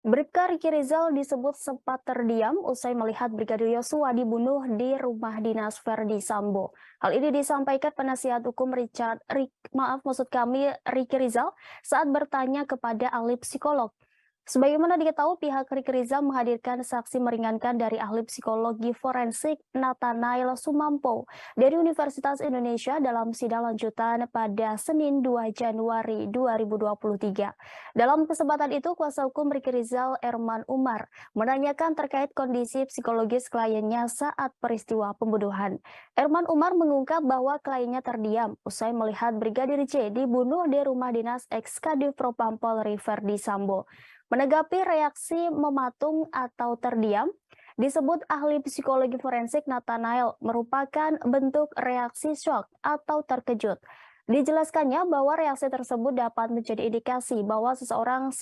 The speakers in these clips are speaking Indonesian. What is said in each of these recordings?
Bribka Riki Rizal disebut sempat terdiam usai melihat Brigadir Yosua dibunuh di rumah dinas Verdi Sambo. Hal ini disampaikan penasihat hukum Riki Rizal saat bertanya kepada ahli psikolog. Sebagaimana diketahui, pihak Riki Rizal menghadirkan saksi meringankan dari ahli psikologi forensik Nathanael Sumampo dari Universitas Indonesia dalam sidang lanjutan pada Senin 2 Januari 2023. Dalam kesempatan itu, kuasa hukum Riki Rizal, Erman Umar, menanyakan terkait kondisi psikologis kliennya saat peristiwa pembunuhan. Erman Umar mengungkap bahwa kliennya terdiam usai melihat Brigadir J dibunuh di rumah dinas ex-Kadif Propam Polri Verdi Sambo. Menanggapi reaksi mematung atau terdiam, disebut ahli psikologi forensik Nathanael merupakan bentuk reaksi shock atau terkejut. Dijelaskannya bahwa reaksi tersebut dapat menjadi indikasi bahwa seseorang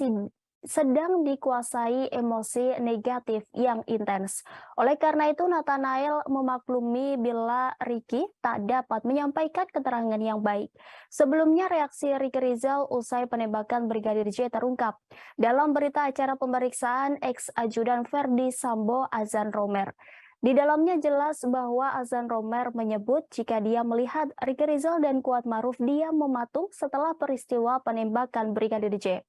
sedang dikuasai emosi negatif yang intens. Oleh karena itu, Nathanael memaklumi bila Riki tak dapat menyampaikan keterangan yang baik. Sebelumnya, reaksi Riki Rizal usai penembakan Brigadir J terungkap dalam berita acara pemeriksaan ex-ajudan Verdi Sambo, Azan Romer. Di dalamnya jelas bahwa Azan Romer menyebut jika dia melihat Riki Rizal dan Kuatmaruf diam mematung setelah peristiwa penembakan Brigadir J.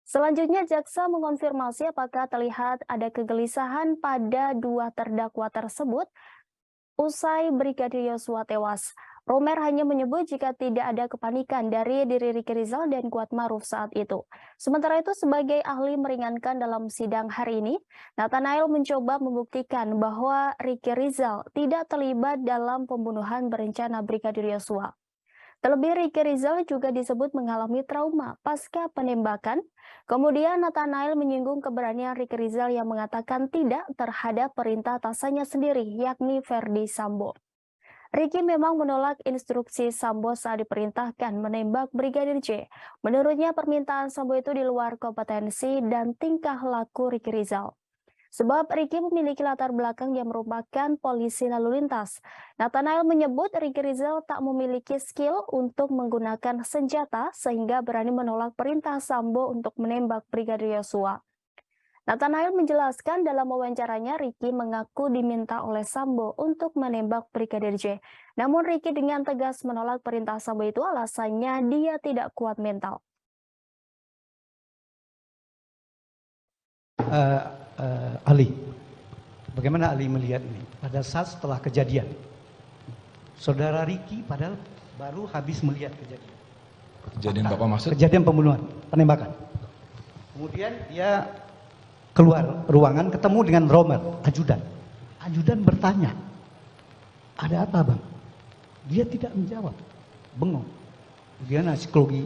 Selanjutnya, jaksa mengonfirmasi apakah terlihat ada kegelisahan pada dua terdakwa tersebut usai Brigadir Yosua tewas. Romer hanya menyebut jika tidak ada kepanikan dari diri Riki Rizal dan Kuatmaruf saat itu. Sementara itu, sebagai ahli meringankan dalam sidang hari ini, Nathanael mencoba membuktikan bahwa Riki Rizal tidak terlibat dalam pembunuhan berencana Brigadir Yosua. Terlebih, Riki Rizal juga disebut mengalami trauma pasca penembakan. Kemudian Nathanael menyinggung keberanian Riki Rizal yang mengatakan tidak terhadap perintah atasannya sendiri, yakni Verdi Sambo. Riki memang menolak instruksi Sambo saat diperintahkan menembak Brigadir J. Menurutnya, permintaan Sambo itu di luar kompetensi dan tingkah laku Riki Rizal. Sebab Riki memiliki latar belakang yang merupakan polisi lalu lintas. Nathanael menyebut Riki Rizal tak memiliki skill untuk menggunakan senjata sehingga berani menolak perintah Sambo untuk menembak Brigadir Yosua. Nathanael menjelaskan dalam wawancaranya Riki mengaku diminta oleh Sambo untuk menembak Brigadir J. Namun Riki dengan tegas menolak perintah Sambo itu alasannya dia tidak kuat mental. Ali, bagaimana Ali melihat ini? Pada saat setelah kejadian, saudara Riki padahal baru habis melihat kejadian. Kejadian Bapak maksud? Kejadian pembunuhan, penembakan. Kemudian dia keluar ruangan ketemu dengan Romer, ajudan. Ajudan bertanya, ada apa bang? Dia tidak menjawab, bengong. Bagaimana psikologi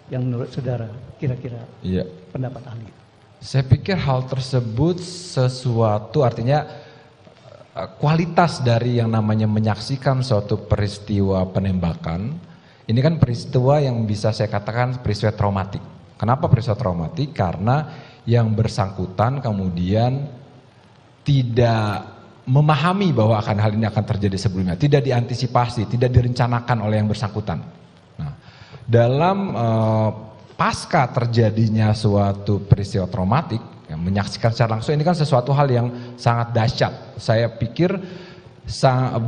yang menurut saudara kira-kira pendapat ahli? Saya pikir hal tersebut sesuatu, artinya kualitas dari yang namanya menyaksikan suatu peristiwa penembakan. Ini kan peristiwa yang bisa saya katakan peristiwa traumatik. Kenapa peristiwa traumatik? Karena yang bersangkutan kemudian tidak memahami bahwa hal ini akan terjadi sebelumnya, tidak diantisipasi, tidak direncanakan oleh yang bersangkutan. Nah, dalam pasca terjadinya suatu peristiwa traumatik, yang menyaksikan secara langsung, ini kan sesuatu hal yang sangat dahsyat. Saya pikir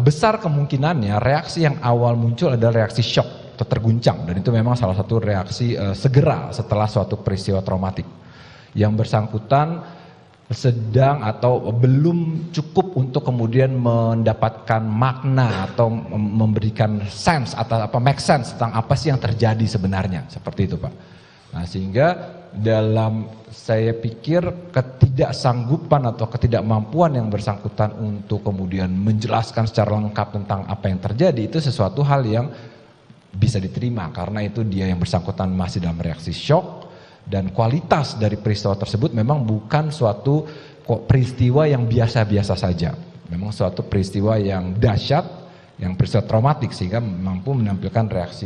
besar kemungkinannya reaksi yang awal muncul adalah reaksi shock atau terguncang, dan itu memang salah satu reaksi segera setelah suatu peristiwa traumatik. Yang bersangkutan sedang atau belum cukup untuk kemudian mendapatkan makna atau memberikan sense atau make sense tentang apa sih yang terjadi sebenarnya, seperti itu Pak. Nah, sehingga dalam saya pikir ketidaksanggupan atau ketidakmampuan yang bersangkutan untuk kemudian menjelaskan secara lengkap tentang apa yang terjadi itu sesuatu hal yang bisa diterima karena itu dia yang bersangkutan masih dalam reaksi shock. Dan kualitas dari peristiwa tersebut memang bukan suatu peristiwa yang biasa-biasa saja. Memang suatu peristiwa yang dahsyat, yang peristiwa traumatik sehingga mampu menampilkan reaksi